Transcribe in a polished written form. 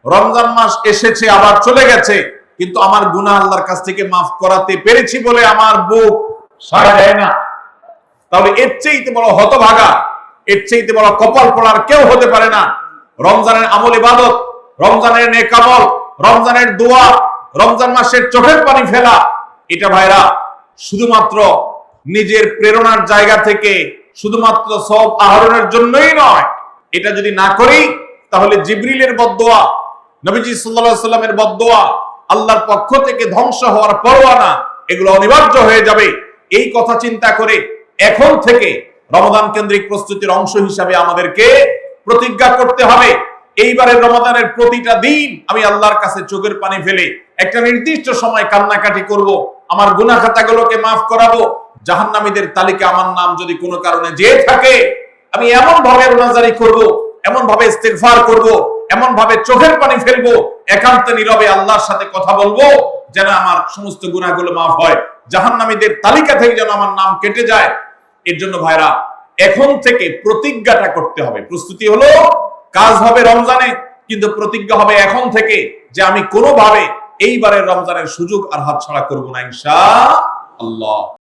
রমজান মাস এসেছে আবার চলে গেছে, কিন্তু আমার গুনাহ আল্লাহর কাছ থেকে মাফ করাতে পেরেছি বলে আমার বুক সাড়া দেয় না। তাহলে এর চেয়ে বড় হতভাগা, এর চেয়ে বড় কপাল পড়ার কেউ হতে পারে না। রমজানের আমল ইবাদত, রমজানের নেক আমল, রমজানের দোয়া, রমজান মাসের চোখের পানি ফেলা, এটা ভাইরা শুধুমাত্র নিজের প্রেরণার জায়গা থেকে শুধুমাত্র সওয়াব আহরণের জন্যই নয়। এটা যদি না করি তাহলে জিবরিলের বদদোয়া, নবীজি সাল্লাল্লাহু আলাইহি সাল্লামের বদদোয়া, আল্লাহর পক্ষ থেকে ধ্বংস হওয়ার পরোয়ানা, এগুলো অনিবার্য হয়ে যাবে। এই কথা চিন্তা করে এখন থেকে রমাদান কেন্দ্রিক প্রস্তুতির অংশ হিসাবে আমাদেরকে প্রতিজ্ঞা করতে হবে, এইবারের রমাদানের প্রতিটা দিন আমি আল্লাহর কাছে চোখের পানি ফেলে একটা নির্দিষ্ট সময় কান্নাকাটি করব, আমার গুনাহ খাতাগুলোকে মাফ করাবো। জাহান্নামীদের তালিকা আমার নাম যদি কোনো কারণে যেয়ে থাকে, আমি এমন ভাবে রোনাজারি করব, এমন ভাবে ইস্তেগফার করব, এমন ভাবে চোখের পানি ফেলবো, একান্তে নীরবে আল্লাহর সাথে কথা বলবো, যেন আমার সমস্ত গুনাহগুলো মাফ হয়, জাহান্নামীদের তালিকা থেকে যেন আমার নাম কেটে যায়। এর জন্য ভাইরা এখন থেকে প্রতিজ্ঞাটা করতে হবে। প্রস্তুতি হলো, কাজ হবে রমজানে, কিন্তু প্রতিজ্ঞা হবে এখন থেকে যে আমি কোনোভাবে এইবারের রমজানের সুযোগ আর হাতছাড়া করব না, ইনশাআল্লাহ।